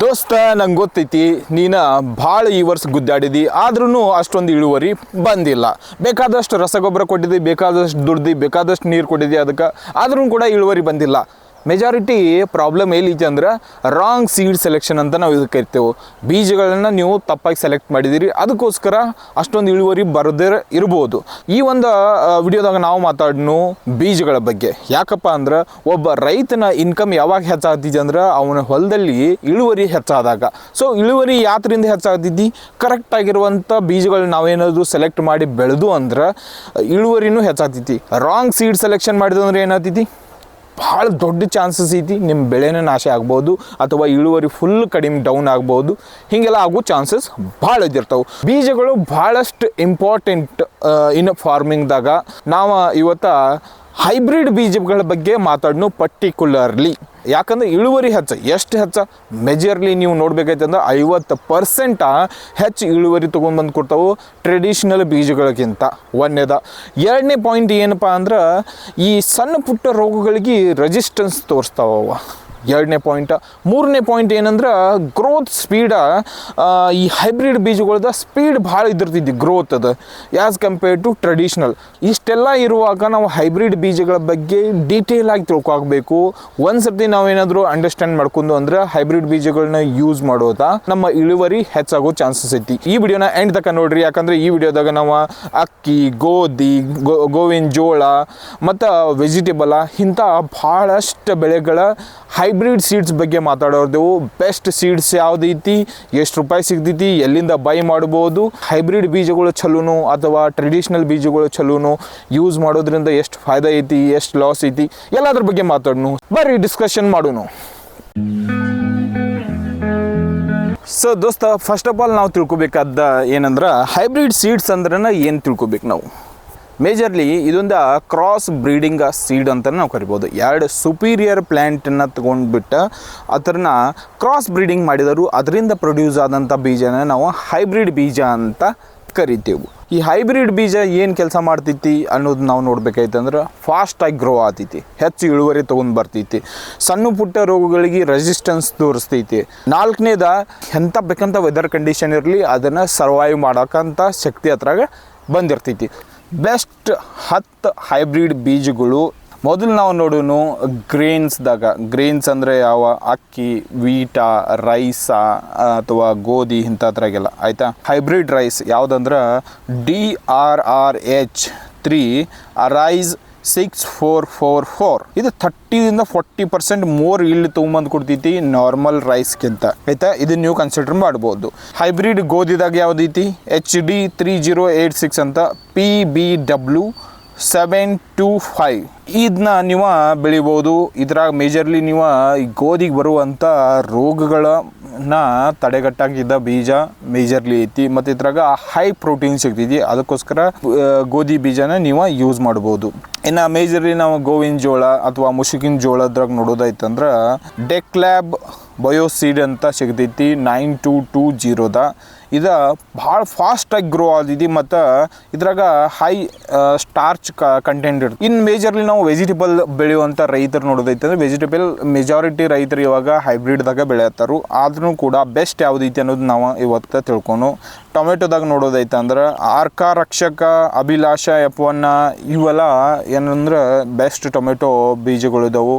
ದೋಸ್ತ ನಂಗೆ ಗೊತ್ತೈತಿ ನೀನು ಭಾಳ ಈ ವರ್ಷ ಗುದ್ದಾಡಿದಿ ಆದ್ರೂ ಅಷ್ಟೊಂದು ಇಳುವರಿ ಬಂದಿಲ್ಲ. ಬೇಕಾದಷ್ಟು ರಸಗೊಬ್ಬರ ಕೊಟ್ಟಿದ್ದಿ, ಬೇಕಾದಷ್ಟು ದುಡ್ದು, ಬೇಕಾದಷ್ಟು ನೀರು ಕೊಟ್ಟಿದ್ದಿ, ಅದಕ್ಕೆ ಆದ್ರೂ ಕೂಡ ಇಳುವರಿ ಬಂದಿಲ್ಲ. ಮೆಜಾರಿಟಿ ಪ್ರಾಬ್ಲಮ್ ಏನೈತಿ ಅಂದ್ರೆ ರಾಂಗ್ ಸೀಡ್ ಸೆಲೆಕ್ಷನ್ ಅಂತ ನಾವು ಇದಕ್ಕೆ ಕರಿತೇವೆ. ಬೀಜಗಳನ್ನು ನೀವು ತಪ್ಪಾಗಿ ಸೆಲೆಕ್ಟ್ ಮಾಡಿದ್ದೀರಿ, ಅದಕ್ಕೋಸ್ಕರ ಅಷ್ಟೊಂದು ಇಳುವರಿ ಬರದೇ ಇರ್ಬೋದು. ಈ ಒಂದು ವಿಡಿಯೋದಾಗ ನಾವು ಮಾತಾಡೋಣ ಬೀಜಗಳ ಬಗ್ಗೆ. ಯಾಕಪ್ಪ ಅಂದ್ರೆ ಒಬ್ಬ ರೈತನ ಇನ್ಕಮ್ ಯಾವಾಗ ಹೆಚ್ಚಾಗ್ತಿದ್ದೆ ಅಂದ್ರೆ ಅವನ ಹೊಲದಲ್ಲಿ ಇಳುವರಿ ಹೆಚ್ಚಾದಾಗ. ಸೊ ಇಳುವರಿ ಯಾತ್ರಿಂದ ಹೆಚ್ಚಾಗ್ತಿದ್ದಿ, ಕರೆಕ್ಟಾಗಿರುವಂಥ ಬೀಜಗಳನ್ನ ನಾವೇನಾದರೂ ಸೆಲೆಕ್ಟ್ ಮಾಡಿ ಬೆಳೆದು ಅಂದ್ರೆ ಇಳುವರಿನೂ ಹೆಚ್ಚಾಗ್ತೈತಿ. ರಾಂಗ್ ಸೀಡ್ ಸೆಲೆಕ್ಷನ್ ಮಾಡಿದಂದ್ರೆ ಏನಾಗ್ತೈತಿ, ಭಾಳ ದೊಡ್ಡ ಚಾನ್ಸಸ್ ಐತಿ ನಿಮ್ಮ ಬೆಳೆನೇ ನಾಶ ಆಗ್ಬೋದು ಅಥವಾ ಇಳುವರಿ ಫುಲ್ ಕಡಿಮೆ ಡೌನ್ ಆಗ್ಬೋದು. ಹೀಗೆಲ್ಲ ಆಗೋ ಚಾನ್ಸಸ್ ಭಾಳ ಇದ್ದಿರ್ತಾವೆ. ಬೀಜಗಳು ಭಾಳಷ್ಟು ಇಂಪಾರ್ಟೆಂಟ್ ಇನ್ ಫಾರ್ಮಿಂಗ್ದಾಗ. ನಾವು ಇವತ್ತು ಹೈಬ್ರಿಡ್ ಬೀಜಗಳ ಬಗ್ಗೆ ಮಾತಾಡೋಣ ಪರ್ಟಿಕ್ಯುಲರ್ಲಿ. ಯಾಕಂದ್ರೆ ಇಳುವರಿ ಎಷ್ಟು ಹೆಚ್ಚು ಮೆಜರ್ಲಿ ನೀವು ನೋಡ್ಬೇಕಾಯ್ತಂದ್ರೆ 50% ಹೆಚ್ಚು ಇಳುವರಿ ತೊಗೊಂಡ್ಬಂದು ಕೊಡ್ತಾವೆ ಟ್ರೆಡಿಷ್ನಲ್ ಬೀಜಗಳಿಗಿಂತ. ಒಂದನೇದ. ಎರಡನೇ ಪಾಯಿಂಟ್ ಏನಪ್ಪ ಅಂದ್ರೆ ಈ ಸಣ್ಣ ಪುಟ್ಟ ರೋಗಗಳಿಗೆ ರೆಸಿಸ್ಟೆನ್ಸ್ ತೋರಿಸ್ತಾವ. ಎರಡನೇ ಪಾಯಿಂಟ್. ಮೂರನೇ ಪಾಯಿಂಟ್ ಏನಂದ್ರೆ ಗ್ರೋತ್ ಸ್ಪೀಡ. ಈ ಹೈಬ್ರಿಡ್ ಬೀಜಗಳದ ಸ್ಪೀಡ್ ಭಾಳ ಇದ್ದಿರ್ತೈತಿ ಗ್ರೋತ್ ಅದು ಆ್ಯಸ್ ಕಂಪೇರ್ಡ್ ಟು ಟ್ರೆಡಿಷ್ನಲ್. ಇಷ್ಟೆಲ್ಲ ಇರುವಾಗ ನಾವು ಹೈಬ್ರಿಡ್ ಬೀಜಗಳ ಬಗ್ಗೆ ಡೀಟೇಲ್ ಆಗಿ ತಿಳ್ಕೊಬೇಕು. ಒಂದು ಸರ್ತಿ ನಾವೇನಾದರೂ ಅಂಡರ್ಸ್ಟ್ಯಾಂಡ್ ಮಾಡ್ಕೊಂಡು ಅಂದ್ರೆ ಹೈಬ್ರಿಡ್ ಬೀಜಗಳನ್ನ ಯೂಸ್ ಮಾಡೋದಾ ನಮ್ಮ ಇಳುವರಿ ಹೆಚ್ಚಾಗೋ ಚಾನ್ಸಸ್ ಐತಿ. ಈ ವಿಡಿಯೋನ ಎಂಡ್ ತನಕ ನೋಡ್ರಿ, ಯಾಕಂದ್ರೆ ಈ ವಿಡಿಯೋದಾಗ ನಾವು ಅಕ್ಕಿ, ಗೋಧಿ, ಗೋವಿನ ಜೋಳ ಮತ್ತು ವೆಜಿಟೇಬಲ ಇಂಥ ಭಾಳಷ್ಟು ಬೆಳೆಗಳ ಹೈಬ್ರಿಡ್ ಸೀಡ್ಸ್ ಬಗ್ಗೆ ಮಾತಾಡೋದೆವು. ಬೆಸ್ಟ್ ಸೀಡ್ಸ್ ಯಾವುದೈತಿ, ಎಷ್ಟು ರೂಪಾಯಿ ಸಿಗ್ತೈತಿ, ಎಲ್ಲಿಂದ ಬೈ ಮಾಡ್ಬೋದು, ಹೈಬ್ರಿಡ್ ಬೀಜಗಳು ಚಲೋನು ಅಥವಾ ಟ್ರೆಡಿಷ್ನಲ್ ಬೀಜಗಳು ಚಲೋನು, ಯೂಸ್ ಮಾಡೋದ್ರಿಂದ ಎಷ್ಟು ಫಾಯ್ದಾ ಐತಿ, ಎಷ್ಟು ಲಾಸ್ ಐತಿ, ಎಲ್ಲದ್ರ ಬಗ್ಗೆ ಮಾತಾಡೋಣ. ಬರ್ರಿ ಡಿಸ್ಕಷನ್ ಮಾಡೋಣ. ಸೊ ದೋಸ್ತ, ಫಸ್ಟ್ ಆಫ್ ಆಲ್ ನಾವು ತಿಳ್ಕೊಬೇಕಾದ ಏನಂದ್ರೆ ಹೈಬ್ರಿಡ್ ಸೀಡ್ಸ್ ಅಂದ್ರೆ ಏನು ತಿಳ್ಕೊಬೇಕು ನಾವು. ಮೇಜರ್ಲಿ ಇದೊಂದು ಕ್ರಾಸ್ ಬ್ರೀಡಿಂಗ್ ಸೀಡ್ ಅಂತ ನಾವು ಕರಿಬೋದು. ಎರಡು ಸುಪೀರಿಯರ್ ಪ್ಲ್ಯಾಂಟನ್ನು ತೊಗೊಂಡ್ಬಿಟ್ಟು ಅದನ್ನು ಕ್ರಾಸ್ ಬ್ರೀಡಿಂಗ್ ಮಾಡಿದರು, ಅದರಿಂದ ಪ್ರೊಡ್ಯೂಸ್ ಆದಂಥ ಬೀಜನ ನಾವು ಹೈಬ್ರಿಡ್ ಬೀಜ ಅಂತ ಕರಿತೇವೆ. ಈ ಹೈಬ್ರಿಡ್ ಬೀಜ ಏನು ಕೆಲಸ ಮಾಡ್ತೈತಿ ಅನ್ನೋದು ನಾವು ನೋಡ್ಬೇಕಾಯ್ತಂದ್ರೆ ಫಾಸ್ಟಾಗಿ ಗ್ರೋ ಆಗ್ತೈತಿ, ಹೆಚ್ಚು ಇಳುವರಿ ತೊಗೊಂಡು ಬರ್ತೈತಿ, ಸಣ್ಣ ಪುಟ್ಟ ರೋಗಗಳಿಗೆ ರೆಸಿಸ್ಟೆನ್ಸ್ ತೋರಿಸ್ತೈತಿ. ನಾಲ್ಕನೇದ, ಎಂಥ ಬೇಕಂತ ವೆದರ್ ಕಂಡೀಷನ್ ಇರಲಿ ಅದನ್ನು ಸರ್ವೈವ್ ಮಾಡೋಕ್ಕಂಥ ಶಕ್ತಿ ಹತ್ರಾಗ ಬಂದಿರ್ತೈತಿ. ಬೆಸ್ಟ್ 10 ಹೈಬ್ರಿಡ್ ಬೀಜಗಳು. ಮೊದಲು ನಾವು ನೋಡೋಣ ಗ್ರೇನ್ಸ್ದಾಗ. ಗ್ರೇನ್ಸ್ ಅಂದರೆ ಯಾವ, ಅಕ್ಕಿ, ವೀಟ, ರೈಸ ಅಥವಾ ಗೋಧಿ ಇಂಥದ್ರಾಗೆಲ್ಲ ಆಯಿತಾ. ಹೈಬ್ರಿಡ್ ರೈಸ್ ಯಾವುದಂದ್ರೆ DRRH3 ಅರೈಸ್ 6444. ಇದು 30-40% ಮೋರ್ ಇಲ್ಡ್ ತೊಗೊಂಬಂದು ಕೊಡ್ತೈತಿ ನಾರ್ಮಲ್ ರೈಸ್ಗಿಂತ ಆಯ್ತಾ. ಇದನ್ನ ನೀವು ಕನ್ಸಿಡರ್ ಮಾಡ್ಬೋದು. ಹೈಬ್ರಿಡ್ ಗೋಧಿದಾಗ ಯಾವುದೈತಿ, HD3086 ಅಂತ, PBW725. ಇದನ್ನ ನೀವು ಬೆಳಿಬೋದು. ಇದ್ರಾಗ ಮೇಜರ್ಲಿ ನೀವು ಈ ಗೋಧಿಗೆ ಬರುವಂಥ ರೋಗಗಳನ್ನ ತಡೆಗಟ್ಟಾಗಿದ್ದ ಬೀಜ ಮೇಜರ್ಲಿ ಐತಿ. ಮತ್ತು ಇದ್ರಾಗ ಹೈ ಪ್ರೋಟೀನ್ ಸಿಗ್ತೈತಿ, ಅದಕ್ಕೋಸ್ಕರ ಗೋಧಿ ಬೀಜನ ನೀವು ಯೂಸ್ ಮಾಡ್ಬೋದು. ಇನ್ನು ಮೇಜರ್ಲಿ ನಾವು ಗೋವಿನ ಜೋಳ ಅಥವಾ ಮುಸುಕಿನ ಜೋಳದ್ರಾಗ ನೋಡೋದಾಯ್ತಂದ್ರೆ ಡೆಕ್ಲ್ಯಾಬ್ ಬಯೋಸೀಡ್ ಅಂತ ಸಿಗ್ತೈತಿ 9220. ಇದು ಭಾಳ ಫಾಸ್ಟಾಗಿ ಗ್ರೋ ಆದಿದೆ ಮತ್ತು ಇದ್ರಾಗ ಹೈ ಸ್ಟಾರ್ಚ್ ಕಂಟೆಂಟ್ ಇರುತ್ತೆ. ಇನ್ನು ಮೇಜರ್ಲಿ ನಾವು ವೆಜಿಟೇಬಲ್ ಬೆಳೆಯುವಂಥ ರೈತರು ನೋಡೋದೈತಂದ್ರೆ ವೆಜಿಟೇಬಲ್ ಮೆಜಾರಿಟಿ ರೈತರು ಇವಾಗ ಹೈಬ್ರಿಡ್ದಾಗ ಬೆಳೆಯತ್ತಾರು. ಆದ್ರೂ ಕೂಡ ಬೆಸ್ಟ್ ಯಾವುದೈತಿ ಅನ್ನೋದು ನಾವು ಇವತ್ತು ತಿಳ್ಕೊಂಡು. ಟೊಮೆಟೊದಾಗ ನೋಡೋದೈತಂದ್ರೆ ಆರ್ಕ ರಕ್ಷಕ, ಅಭಿಲಾಷ F1 ಇವೆಲ್ಲ ಏನಂದ್ರೆ ಬೆಸ್ಟ್ ಟೊಮೆಟೊ ಬೀಜಗಳಿದಾವೆ.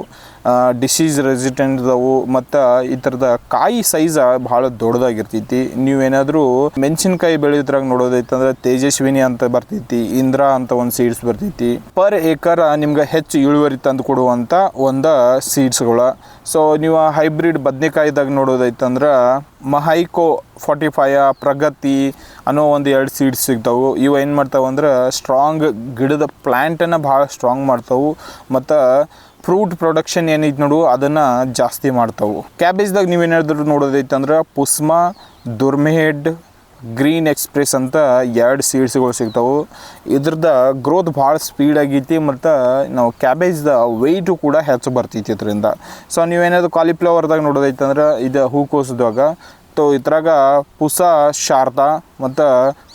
ಡಿಸೀಸ್ ರೆಸಿಸ್ಟೆಂಟ್ ಇದಾವೆ ಮತ್ತು ಈ ಥರದ ಕಾಯಿ ಸೈಜ್ ಭಾಳ ದೊಡ್ಡದಾಗಿರ್ತೈತಿ. ನೀವೇನಾದರೂ ಮೆಣಸಿನ್ಕಾಯಿ ಬೆಳೆಯೋದ್ರಾಗ ನೋಡೋದೈತಂದ್ರೆ ತೇಜಸ್ವಿನಿ ಅಂತ ಬರ್ತೈತಿ, ಇಂದ್ರ ಅಂತ ಒಂದು ಸೀಡ್ಸ್ ಬರ್ತೈತಿ. ಪರ್ ಏಕರ್ ನಿಮ್ಗೆ ಹೆಚ್ಚು ಇಳುವರಿ ತಂದು ಕೊಡುವಂಥ ಒಂದು ಸೀಡ್ಸ್ಗಳು. ಸೊ ನೀವು ಹೈಬ್ರಿಡ್ ಬದನೆಕಾಯಿದಾಗ ನೋಡೋದೈತಂದ್ರೆ ಮಹೈಕೋ 45, ಪ್ರಗತಿ ಅನ್ನೋ ಒಂದು 2 ಸೀಡ್ಸ್ ಸಿಗ್ತಾವೆ. ಇವು ಏನು ಮಾಡ್ತಾವೆ ಅಂದ್ರೆ ಸ್ಟ್ರಾಂಗ್ ಗಿಡದ ಪ್ಲ್ಯಾಂಟನ್ನು ಭಾಳ ಸ್ಟ್ರಾಂಗ್ ಮಾಡ್ತಾವೆ ಮತ್ತು ಫ್ರೂಟ್ ಪ್ರೊಡಕ್ಷನ್ ಏನೈತೆ ನೋಡು ಅದನ್ನು ಜಾಸ್ತಿ ಮಾಡ್ತಾವೆ. ಕ್ಯಾಬೇಜ್ದಾಗ ನೀವೇನಾದ್ರೂ ನೋಡೋದೈತಂದ್ರೆ ಪುಸ್ಮ, ದುರ್ಮೆಹೆಡ್, ಗ್ರೀನ್ ಎಕ್ಸ್ಪ್ರೆಸ್ ಅಂತ 2 ಸೀಡ್ಸ್ಗಳು ಸಿಗ್ತಾವೆ. ಇದ್ರದ್ದು ಗ್ರೋತ್ ಭಾಳ ಸ್ಪೀಡಾಗೈತಿ ಮತ್ತು ನಾವು ಕ್ಯಾಬೇಜ್ದ ವೆಯ್ಟು ಕೂಡ ಹೆಚ್ಚು ಬರ್ತೈತಿ ಇದರಿಂದ. ಸೊ ನೀವೇನಾದರೂ ಕಾಲಿಫ್ಲವರ್ದಾಗ ನೋಡೋದೈತಂದ್ರೆ ಇದು ಹೂಕೋಸ್ದಾಗ ಇದ್ರಾಗ ಪುಸ ಶಾರದಾ ಮತ್ತು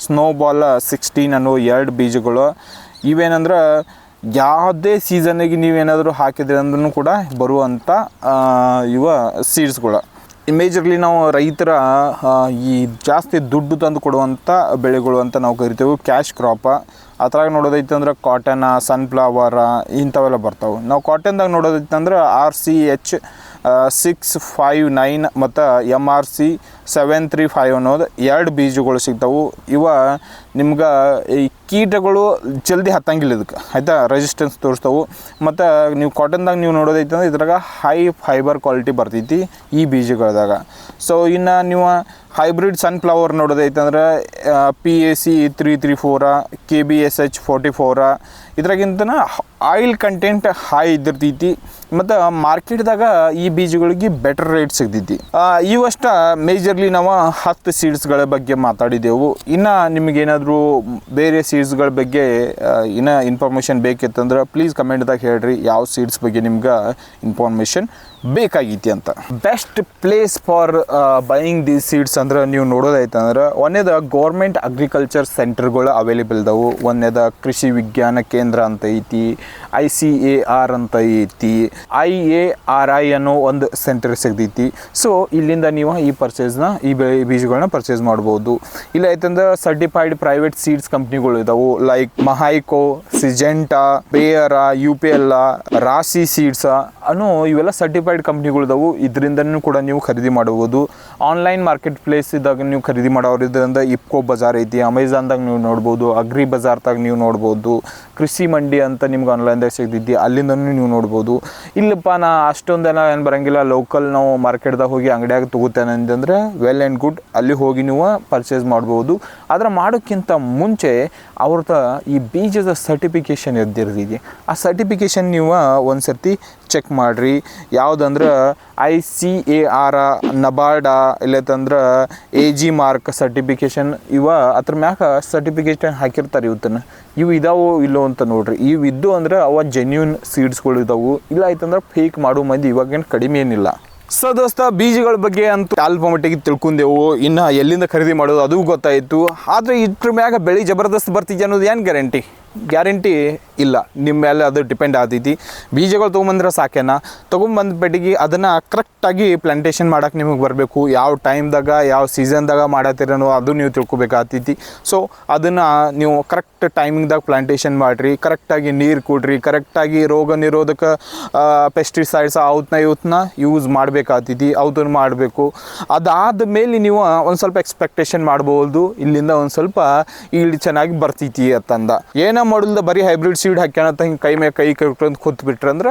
ಸ್ನೋಬಾಲ್ 16 ಅನ್ನೋ 2 ಬೀಜಗಳು. ಇವೇನಂದ್ರೆ ಯಾವುದೇ ಸೀಸನ್ನಿಗೆ ನೀವೇನಾದರೂ ಹಾಕಿದ್ರೆ ಅಂದ್ರೂ ಕೂಡ ಬರುವಂಥ ಇವ ಸೀಡ್ಸ್ಗಳು. ಮೇಜರ್ಲಿ ನಾವು ರೈತರ ಈ ಜಾಸ್ತಿ ದುಡ್ಡು ತಂದು ಕೊಡುವಂಥ ಬೆಳೆಗಳು ಅಂತ ನಾವು ಕರಿತೇವೆ ಕ್ಯಾಶ್ ಕ್ರಾಪ. ಅದ್ರಾಗ ನೋಡೋದೈತೆ ಅಂದ್ರೆ ಕಾಟನ, ಸನ್ಫ್ಲವರ ಇಂಥವೆಲ್ಲ ಬರ್ತಾವೆ. ನಾವು ಕಾಟನ್ದಾಗ ನೋಡೋದೈತೆ ಅಂದ್ರೆ RCH 659 ಮತ್ತು MRC 735 ಅನ್ನೋದು 2 ಬೀಜಗಳು ಸಿಗ್ತಾವೆ. ಇವ ನಿಮ್ಗೆ ಈ ಕೀಟಗಳು ಜಲ್ದಿ ಹತ್ತಂಗಿಲ್ಲ ಇದಕ್ಕೆ, ಆಯಿತಾ, ರೆಸಿಸ್ಟೆನ್ಸ್ ತೋರಿಸ್ತಾವೆ. ಮತ್ತು ನೀವು ಕಾಟನ್ದಾಗ ನೀವು ನೋಡೋದೈತೆ ಅಂದ್ರೆ ಇದ್ರಾಗ ಹೈ ಫೈಬರ್ ಕ್ವಾಲಿಟಿ ಬರ್ತೈತಿ ಈ ಬೀಜಗಳದಾಗ. ಸೊ ಇನ್ನು ನೀವು ಹೈಬ್ರಿಡ್ ಸನ್ಫ್ಲವರ್ ನೋಡೋದೈತೆ ಅಂದ್ರೆ PAC 334, KBSH 44 ಇದ್ರಾಗಿಂತನ ಆಯಿಲ್ ಕಂಟೆಂಟ್ ಹೈ ಇದಿರ್ತೈತಿ. ಮತ್ತು ಮಾರ್ಕೆಟ್ದಾಗ ಈ ಬೀಜಗಳಿಗೆ ಬೆಟರ್ ರೇಟ್ ಸಿಗ್ತೈತಿ. ಇವಷ್ಟ ಮೇಜರ್ಲಿ ನಾವು 10 ಸೀಡ್ಸ್ಗಳ ಬಗ್ಗೆ ಮಾತಾಡಿದೆವು. ಇನ್ನು ನಿಮಗೇನಾದರೂ ಬೇರೆ ಸೀಡ್ಸ್ಗಳ ಬಗ್ಗೆ ಇನ್ನೂ ಇನ್ಫಾರ್ಮೇಷನ್ ಬೇಕಿತ್ತಂದ್ರೆ ಪ್ಲೀಸ್ ಕಮೆಂಟ್ದಾಗ ಹೇಳ್ರಿ ಯಾವ ಸೀಡ್ಸ್ ಬಗ್ಗೆ ನಿಮ್ಗೆ ಇನ್ಫಾರ್ಮೇಷನ್ ಬೇಕಾಗೈತಿ ಅಂತ. Best place for buying these seeds ಅಂದ್ರೆ ನೀವು ನೋಡೋದೈತಂದ್ರೆ ಒಂದೇದ ಗೌರ್ಮೆಂಟ್ ಅಗ್ರಿಕಲ್ಚರ್ ಸೆಂಟರ್ಗಳು ಅವೈಲೇಬಲ್ ಇದಾವೆ. ಒಂದೇದ ಕೃಷಿ ವಿಜ್ಞಾನ ಕೇಂದ್ರ ಅಂತ ಐತಿ, ICAR ಅಂತ ಐತಿ, IARI ಅನ್ನೋ ಒಂದು ಸೆಂಟರ್ ಸಿಗ್ತೈತಿ. ಸೊ ಇಲ್ಲಿಂದ ನೀವು ಈ ಪರ್ಚೇಸ್ನ ಈ ಬೀಜಗಳನ್ನ ಪರ್ಚೇಸ್ ಮಾಡ್ಬೋದು. ಇಲ್ಲ ಐತಂದ್ರೆ ಸರ್ಟಿಫೈಡ್ ಪ್ರೈವೇಟ್ ಸೀಡ್ಸ್ ಕಂಪ್ನಿಗಳು ಇದಾವೆ ಲೈಕ್ ಮಹೈಕೋ, ಸಿಜೆಂಟಾ, ಬೇಯರ, UPL, ರಾಶಿ ಸೀಡ್ಸ್ ಅನ್ನೋ ಇವೆಲ್ಲ ಸರ್ಟಿಫೈಡ್ ಕಂಪ್ನಿಗಳು ಇದಾವೆ. ಇದರಿಂದನೂ ಕೂಡ ನೀವು ಖರೀದಿ ಮಾಡಬಹುದು. ಆನ್ಲೈನ್ ಮಾರ್ಕೆಟ್ ಪ್ಲೇಸ್ ಇದ್ದಾಗ ನೀವು ಖರೀದಿ ಮಾಡೋರು ಇದರಿಂದ ಇಫ್ಕೋ ಬಜಾರ್ ಐತಿ, ಅಮೆಝಾನ್ದಾಗ ನೀವು ನೋಡ್ಬೋದು, ಅಗ್ರಿ ಬಜಾರ್ದಾಗ ನೀವು ನೋಡ್ಬೋದು, ಕೃಷಿ ಮಂಡಿ ಅಂತ ನಿಮ್ಗೆ ಆನ್ಲೈನ್ದಾಗ ಸಿಗ್ತೈತಿ, ಅಲ್ಲಿಂದನೂ ನೀವು ನೋಡ್ಬೋದು. ಇಲ್ಲಪ್ಪ ನಾ ಅಷ್ಟೊಂದೆಲ್ಲ ಏನು ಬರೋಂಗಿಲ್ಲ, ಲೋಕಲ್ ನಾವು ಮಾರ್ಕೆಟ್ದಾಗ ಹೋಗಿ ಅಂಗಡಿಯಾಗ ತಗೋತೇನೆ ಅಂತಂದರೆ ವೆಲ್ ಆ್ಯಂಡ್ ಗುಡ್, ಅಲ್ಲಿ ಹೋಗಿ ನೀವು ಪರ್ಚೇಸ್ ಮಾಡ್ಬೋದು. ಆದರೆ ಮಾಡೋಕ್ಕಿಂತ ಮುಂಚೆ ಅವ್ರದ್ದು ಈ ಬೀಜದ ಸರ್ಟಿಫಿಕೇಷನ್ ಇದ್ದಿರ್ತೈತಿ. ಆ ಸರ್ಟಿಫಿಕೇಷನ್ ನೀವು ಒಂದು ಸರ್ತಿ ಚೆಕ್ ಮಾಡಿರಿ. ಯಾವುದಂದ್ರೆ ICAR, ನಬಾರ್ಡ, ಇಲ್ಲತ್ತಂದ್ರೆ AG ಮಾರ್ಕ್ ಸರ್ಟಿಫಿಕೇಷನ್ ಇವ ಅದ್ರ ಮ್ಯಾಗ ಸರ್ಟಿಫಿಕೇಷನ್ ಹಾಕಿರ್ತಾರೆ. ಇವು ಇದಾವೋ ಇಲ್ಲೋ ಅಂತ ನೋಡ್ರಿ. ಇವು ಇದ್ದು ಅಂದ್ರೆ ಅವ ಜೆನ್ಯೂನ್ ಸೀಡ್ಸ್ಗಳು ಇದಾವೆ. ಇಲ್ಲ ಆಯ್ತಂದ್ರೆ ಫೇಕ್ ಮಾಡೋ ಮಂದಿ ಇವಾಗೇನು ಕಡಿಮೆ ಏನಿಲ್ಲ. ಸೊ ದೋಸ್ತ, ಬೀಜಗಳ ಬಗ್ಗೆ ಅಂತೂ ಅಲ್ಪ ಮಟ್ಟಿಗೆ ತಿಳ್ಕೊಂಡೆವು. ಇನ್ನು ಎಲ್ಲಿಂದ ಖರೀದಿ ಮಾಡೋದು ಅದು ಗೊತ್ತಾಯಿತು. ಆದರೆ ಇದ್ರ ಮ್ಯಾಗ ಬೆಳೆ ಜಬರ್ದಸ್ತ್ ಬರ್ತಿದ್ದೆ ಅನ್ನೋದು ಏನು ಗ್ಯಾರಂಟಿ ಇಲ್ಲ. ನಿಮ್ಮ ಮೇಲೆ ಅದು ಡಿಪೆಂಡ್ ಆಗ್ತೈತಿ. ಬೀಜಗಳು ತೊಗೊಂಬಂದ್ರೆ ಸಾಕೇನ, ತೊಗೊಂಬಂದ್ಬಿಟ್ಟಿಗೆ ಅದನ್ನು ಕರೆಕ್ಟಾಗಿ ಪ್ಲಾಂಟೇಷನ್ ಮಾಡೋಕೆ ನಿಮಗೆ ಬರಬೇಕು. ಯಾವ ಟೈಮ್ದಾಗ ಯಾವ ಸೀಸನ್ದಾಗ ಮಾಡತ್ತೀರನೋ ಅದು ನೀವು ತಿಳ್ಕೊಬೇಕಾಗ್ತೈತಿ. ಸೊ ಅದನ್ನು ನೀವು ಕರೆಕ್ಟ್ ಟೈಮಿಂಗ್ದಾಗ ಪ್ಲಾಂಟೇಷನ್ ಮಾಡಿರಿ, ಕರೆಕ್ಟಾಗಿ ನೀರು ಕೊಡ್ರಿ, ಕರೆಕ್ಟಾಗಿ ರೋಗ ನಿರೋಧಕ ಪೆಸ್ಟಿಸೈಡ್ಸ್ ಇವತ್ತನ್ನ ಯೂಸ್ ಮಾಡಬೇಕಾಗ್ತೈತಿ, ಅವನ್ನ ಮಾಡಬೇಕು. ಅದಾದ ಮೇಲೆ ನೀವು ಒಂದು ಸ್ವಲ್ಪ ಎಕ್ಸ್ಪೆಕ್ಟೇಷನ್ ಮಾಡ್ಬೋದು, ಇಲ್ಲಿಂದ ಒಂದು ಸ್ವಲ್ಪ ಈಲ್ಡ್ ಚೆನ್ನಾಗಿ ಬರ್ತೈತಿ ಅಂತಂದ. ಏನೋ ಮಾಡೋಲ್ದ ಬರೀ ಹೈಬ್ರಿಡ್ ಸೀಡ್ ಹಾಕ್ಯಾನಂತ ಹಿಂಗೆ ಕೈ ಮೇಲೆ ಕೈ ಕಟ್ಕೊಂಡು ಕೂತ್ಬಿಟ್ರೆ ಅಂದ್ರೆ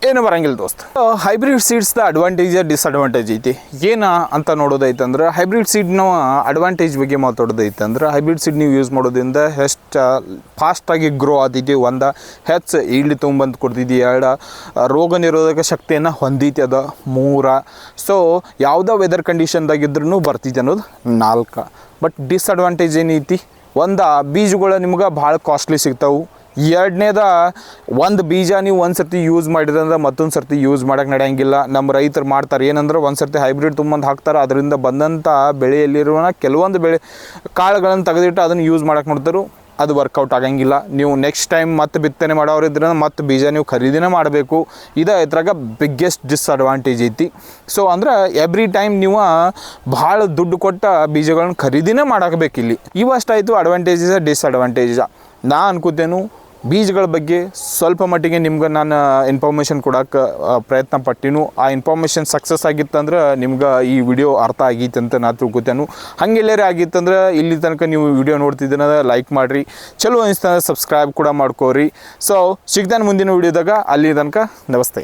ಏನು ಬರಂಗಿಲ್ಲ ದೋಸ್ತ. ಹೈಬ್ರಿಡ್ ಸೀಡ್ಸ್ದ ಅಡ್ವಾಂಟೇಜ್ ಡಿಸ್ಅಡ್ವಾಂಟೇಜ್ ಐತಿ. ಏನು ಅಂತ ನೋಡೋದೈತಂದ್ರೆ ಹೈಬ್ರಿಡ್ ಸೀಡ್ನ ಅಡ್ವಾಂಟೇಜ್ ಬಗ್ಗೆ ಮಾತಾಡೋದೈತಂದ್ರೆ ಹೈಬ್ರಿಡ್ ಸೀಡ್ ನೀವು ಯೂಸ್ ಮಾಡೋದ್ರಿಂದ ಎಷ್ಟು ಫಾಸ್ಟಾಗಿ ಗ್ರೋ ಆಗ್ತೈತಿ, ಒಂದು ಹೆಚ್ಚು ಈಲ್ಡ್ ತೊಗೊಂಬಂದು ಕೊಡ್ತೈತಿ, 2 ರೋಗ ನಿರೋಧಕ ಶಕ್ತಿಯನ್ನು ಹೊಂದೈತಿ, ಅದು 3 ಸೊ ಯಾವುದೋ ವೆದರ್ ಕಂಡೀಷನ್ದಾಗಿದ್ರೂ ಬರ್ತೈತಿ ಅನ್ನೋದು 4. ಬಟ್ ಡಿಸ್ಅಡ್ವಾಂಟೇಜ್ ಏನೈತಿ, ಒಂದು ಬೀಜಗಳು ನಿಮ್ಗೆ ಭಾಳ ಕಾಸ್ಟ್ಲಿ ಸಿಗ್ತಾವೆ. ಎರಡನೇದ ಒಂದು ಬೀಜ ನೀವು ಒಂದು ಸರ್ತಿ ಯೂಸ್ ಮಾಡಿದ್ರಂದ್ರೆ ಮತ್ತೊಂದು ಸರ್ತಿ ಯೂಸ್ ಮಾಡೋಕೆ ನಡೆಯಂಗಿಲ್ಲ. ನಮ್ಮ ರೈತರು ಮಾಡ್ತಾರೆ ಏನಂದ್ರೆ ಒಂದು ಸರ್ತಿ ಹೈಬ್ರಿಡ್ ತುಂಬಂದು ಹಾಕ್ತಾರೆ, ಅದರಿಂದ ಬಂದಂಥ ಬೆಳೆಯಲ್ಲಿರುವ ಕೆಲವೊಂದು ಕಾಳುಗಳನ್ನು ತೆಗೆದಿಟ್ಟು ಅದನ್ನು ಯೂಸ್ ಮಾಡೋಕೆ ನೋಡ್ತಾರೆ, ಅದು ವರ್ಕೌಟ್ ಆಗಂಗಿಲ್ಲ. ನೀವು ನೆಕ್ಸ್ಟ್ ಟೈಮ್ ಮತ್ತೆ ಬಿತ್ತನೆ ಮಾಡೋರಿದ್ರೆ ಮತ್ತೆ ಬೀಜ ನೀವು ಖರೀದಿನೇ ಮಾಡಬೇಕು. ಇದು ಇದ್ರಾಗ ಬಿಗ್ಗೆಸ್ಟ್ ಡಿಸ್ಅಡ್ವಾಂಟೇಜ್ ಐತಿ. ಸೊ ಅಂದ್ರೆ ಎವ್ರಿ ಟೈಮ್ ನೀವು ಭಾಳ ದುಡ್ಡು ಕೊಟ್ಟ ಬೀಜಗಳನ್ನ ಖರೀದಿನೇ ಮಾಡಬೇಕು. ಇಲ್ಲಿ ಇವಷ್ಟಾಯಿತು ಅಡ್ವಾಂಟೇಜಸ್ ಡಿಸ್ಅಡ್ವಾಂಟೇಜ. ನಾ ಅನ್ಕೋತೇನು ಬೀಜಗಳ ಬಗ್ಗೆ ಸ್ವಲ್ಪ ಮಟ್ಟಿಗೆ ನಿಮ್ಗೆ ನಾನು ಇನ್ಫಾರ್ಮೇಷನ್ ಕೊಡೋಕೆ ಪ್ರಯತ್ನ ಪಟ್ಟಿನು. ಆ ಇನ್ಫಾರ್ಮೇಷನ್ ಸಕ್ಸಸ್ ಆಗಿತ್ತಂದ್ರೆ ನಿಮ್ಗೆ ಈ ವಿಡಿಯೋ ಅರ್ಥ ಆಗೈತೆ ಅಂತ ನಾನು ತಿಳ್ಕೊತೇನು. ಹಂಗೆಲ್ಲರೇ ಆಗಿತ್ತಂದ್ರೆ ಇಲ್ಲಿ ತನಕ ನೀವು ವಿಡಿಯೋ ನೋಡ್ತಿದ್ದೀನ ಲೈಕ್ ಮಾಡಿರಿ, ಚಲೋ ಅನಿಸ್ತಂದ್ರೆ ಸಬ್ಸ್ಕ್ರೈಬ್ ಕೂಡ ಮಾಡ್ಕೋರಿ. ಸೊ ಸಿಗ್ತಾನೆ ಮುಂದಿನ ವಿಡಿಯೋದಾಗ. ಅಲ್ಲಿ ತನಕ ನಮಸ್ತೆ.